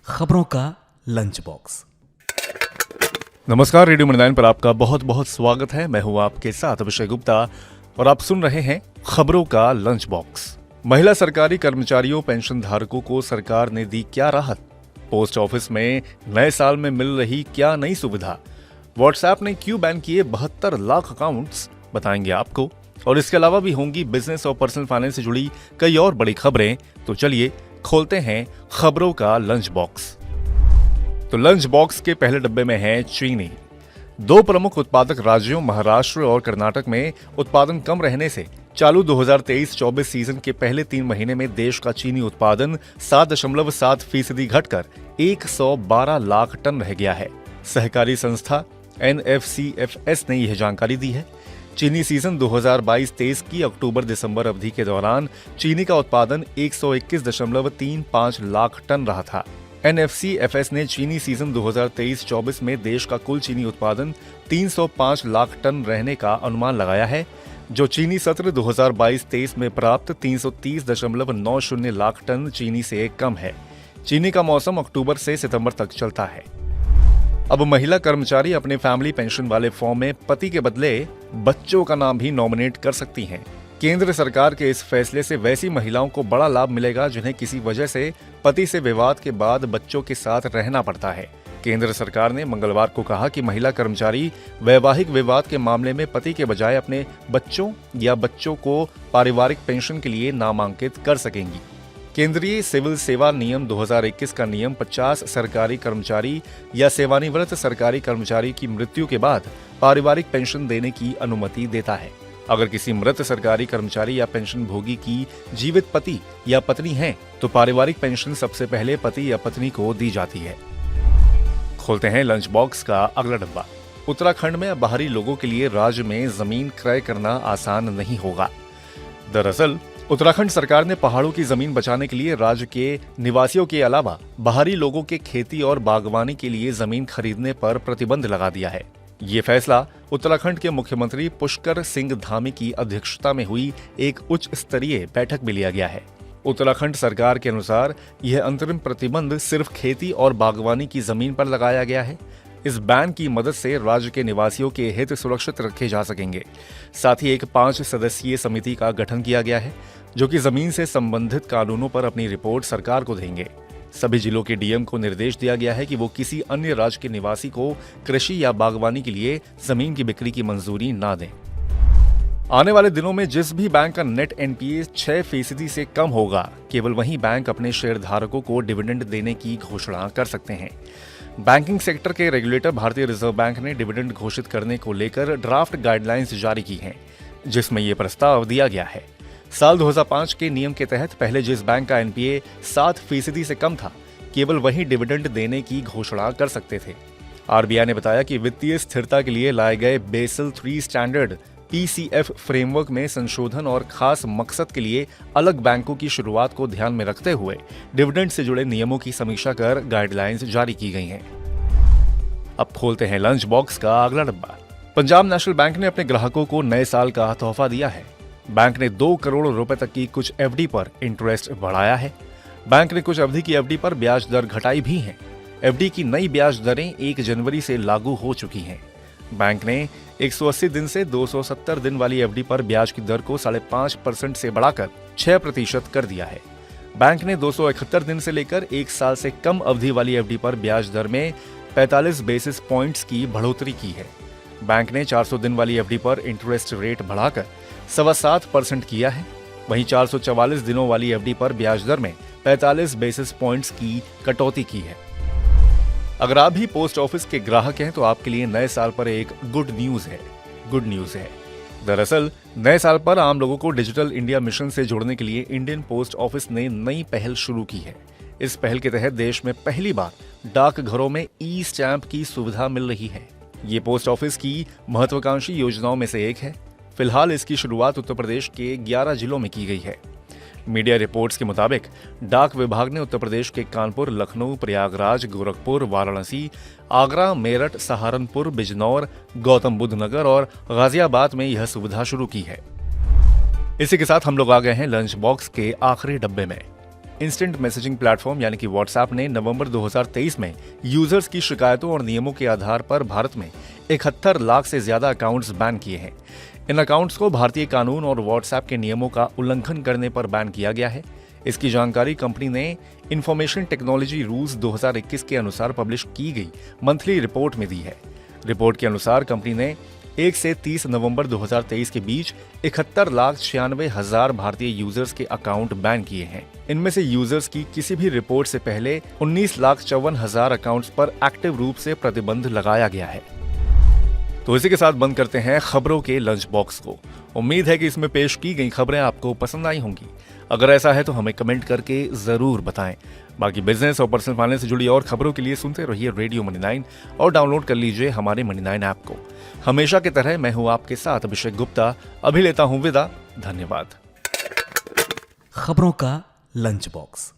खबरों का lunch box. नमस्कार, रेडियो मनोनयन पर आपका बहुत बहुत स्वागत है। मैं हूं आपके साथ अभिषेक गुप्ता और आप सुन रहे हैं खबरों का लंच बॉक्स। महिला सरकारी कर्मचारियों पेंशन धारकों को सरकार ने दी क्या राहत? पोस्ट ऑफिस में नए साल में मिल रही क्या नई सुविधा? व्हाट्सएप ने क्यों बैन किए 72 लाख अकाउंट्स? बताएंगे आपको। और इसके अलावा भी होंगी बिजनेस और पर्सनल फाइनेंस से जुड़ी कई और बड़ी खबरें। तो चलिए खोलते हैं खबरों का लंच बॉक्स। तो लंच बॉक्स के पहले डब्बे में है चीनी। दो प्रमुख उत्पादक राज्यों महाराष्ट्र और कर्नाटक में उत्पादन कम रहने से चालू 2023-24 सीजन के पहले 3 महीने में देश का चीनी उत्पादन 7.7% घटकर 112 लाख टन रह गया है। सहकारी संस्था NFCFS ने यह जानकारी दी है। चीनी सीजन 2022-23 की अक्टूबर-दिसंबर अवधि के दौरान चीनी का उत्पादन 121.35 लाख टन रहा था। NFCFS ने चीनी सीजन 2023-24 में देश का कुल चीनी उत्पादन 305 लाख टन रहने का अनुमान लगाया है, जो चीनी सत्र 2022-23 में प्राप्त 330.90 लाख टन चीनी से कम है। चीनी का मौसम अक्टूबर से सितंबर तक चलता है। अब महिला कर्मचारी अपने फैमिली पेंशन वाले फॉर्म में पति के बदले बच्चों का नाम भी नॉमिनेट कर सकती हैं। केंद्र सरकार के इस फैसले से वैसी महिलाओं को बड़ा लाभ मिलेगा जिन्हें किसी वजह से पति से विवाद के बाद बच्चों के साथ रहना पड़ता है। केंद्र सरकार ने मंगलवार को कहा कि महिला कर्मचारी वैवाहिक विवाद के मामले में पति के बजाय अपने बच्चों या बच्चों को पारिवारिक पेंशन के लिए नामांकित कर सकेंगी। केंद्रीय सिविल सेवा नियम 2021 का नियम 50 सरकारी कर्मचारी या सेवानिवृत्त सरकारी कर्मचारी की मृत्यु के बाद पारिवारिक पेंशन देने की अनुमति देता है। अगर किसी मृत सरकारी कर्मचारी या पेंशन भोगी की जीवित पति या पत्नी है तो पारिवारिक पेंशन सबसे पहले पति या पत्नी को दी जाती है। खोलते हैं लंच बॉक्स का अगला डब्बा। उत्तराखंड में अब बाहरी लोगों के लिए राज्य में जमीन क्रय करना आसान नहीं होगा। दरअसल उत्तराखंड सरकार ने पहाड़ों की जमीन बचाने के लिए राज्य के निवासियों के अलावा बाहरी लोगों के खेती और बागवानी के लिए जमीन खरीदने पर प्रतिबंध लगा दिया है। ये फैसला उत्तराखंड के मुख्यमंत्री पुष्कर सिंह धामी की अध्यक्षता में हुई एक उच्च स्तरीय बैठक में लिया गया है। उत्तराखंड सरकार के अनुसार यह अंतरिम प्रतिबंध सिर्फ खेती और बागवानी की जमीन पर लगाया गया है। इस बैन की मदद से राज्य के निवासियों के हित सुरक्षित रखे जा सकेंगे। साथ ही एक 5 सदस्यीय समिति का गठन किया गया है जो कि जमीन से संबंधित कानूनों पर अपनी रिपोर्ट सरकार को देंगे। सभी जिलों के डीएम को निर्देश दिया गया है कि वो किसी अन्य राज्य के निवासी को कृषि या बागवानी के लिए जमीन की बिक्री की मंजूरी ना दें। आने वाले दिनों में जिस भी बैंक का नेट एनपीए 6% से कम होगा, केवल वही बैंक अपने शेयरधारकों को डिविडेंड देने की घोषणा कर सकते हैं। बैंकिंग सेक्टर के रेगुलेटर भारतीय रिजर्व बैंक ने डिविडेंड घोषित करने को लेकर ड्राफ्ट गाइडलाइंस जारी की हैं, जिसमें ये प्रस्ताव दिया गया है। साल 2005 के नियम के तहत पहले जिस बैंक का एनपीए 7% से कम था, केवल वही डिविडेंड देने की घोषणा कर सकते थे। आरबीआई ने बताया कि वित्तीय स्थिरता के लिए लाए गए बेसल 3 स्टैंडर्ड PCF फ्रेमवर्क में संशोधन और खास मकसद के लिए अलग बैंकों की शुरुआत को ध्यान में रखते हुए डिविडेंड से जुड़े नियमों की समीक्षा कर गाइडलाइंस जारी की गई हैं। अब खोलते हैं लंच बॉक्स का अगला डब्बा। पंजाब नेशनल बैंक ने अपने ग्राहकों को नए साल का तोहफा दिया है। बैंक ने 2 करोड़ रुपए तक की कुछ एफडी पर इंटरेस्ट बढ़ाया है। बैंक ने कुछ अवधि की एफडी पर ब्याज दर घटाई भी है। एफडी की नई ब्याज दरें 1 जनवरी से लागू हो चुकी हैं। बैंक ने 180 दिन से 270 दिन वाली एफडी पर ब्याज की दर को 5.5% से बढ़ाकर 6% कर दिया है। बैंक ने 271 दिन से लेकर 1 साल से कम अवधि वाली एफडी पर ब्याज दर में 45 बेसिस पॉइंट्स की बढ़ोतरी की है। बैंक ने 400 दिन वाली एफडी पर इंटरेस्ट रेट बढ़ाकर 7.25% किया है। वहीं 444 दिनों वाली एफडी पर ब्याज दर में 45 बेसिस पॉइंट्स की कटौती की है। अगर आप भी पोस्ट ऑफिस के ग्राहक हैं तो आपके लिए नए साल पर एक गुड न्यूज है। दरअसल नए साल पर आम लोगों को डिजिटल इंडिया मिशन से जोड़ने के लिए इंडियन पोस्ट ऑफिस ने नई पहल शुरू की है। इस पहल के तहत देश में पहली बार डाकघरों में ई स्टैंप की सुविधा मिल रही है। ये पोस्ट ऑफिस की महत्वाकांक्षी योजनाओं में से एक है। फिलहाल इसकी शुरुआत उत्तर प्रदेश के 11 जिलों में की गई है। मीडिया रिपोर्ट्स के मुताबिक डाक विभाग ने उत्तर प्रदेश के कानपुर, लखनऊ, प्रयागराज, गोरखपुर, वाराणसी, आगरा, मेरठ, सहारनपुर, बिजनौर, गौतम बुद्ध नगर और गाजियाबाद में यह सुविधा शुरू की है। इसी के साथ हम लोग आ गए हैं लंच बॉक्स के आखिरी डब्बे में। इंस्टेंट मैसेजिंग प्लेटफॉर्म यानी कि व्हाट्सएप ने नवंबर 2023 में यूजर्स की शिकायतों और नियमों के आधार पर भारत में 71 लाख से ज्यादा अकाउंट्स बैन किए हैं। इन अकाउंट्स को भारतीय कानून और व्हाट्सएप के नियमों का उल्लंघन करने पर बैन किया गया है। इसकी जानकारी कंपनी ने इंफॉर्मेशन टेक्नोलॉजी रूल्स 2021 के अनुसार पब्लिश की गई मंथली रिपोर्ट में दी है। रिपोर्ट के अनुसार कंपनी ने 1 से 30 नवंबर 2023 के बीच 71,96,000 भारतीय यूजर्स के अकाउंट बैन किए हैं। इनमें से यूजर्स की किसी भी रिपोर्ट से पहले 19,54,000 अकाउंट्स पर एक्टिव रूप से प्रतिबंध लगाया गया है। तो इसी के साथ बंद करते हैं खबरों के लंच बॉक्स को। उम्मीद है कि इसमें पेश की गई खबरें आपको पसंद आई होंगी। अगर ऐसा है तो हमें कमेंट करके जरूर बताएं। बाकी बिजनेस और पर्सनल फाइनेंस से जुड़ी और खबरों के लिए सुनते रहिए रेडियो मनी 9 और डाउनलोड कर लीजिए हमारे मनी 9 ऐप को। हमेशा की तरह मैं हूं आपके साथ अभिषेक गुप्ता। अभी लेता हूं विदा। धन्यवाद। खबरों का लंच बॉक्स।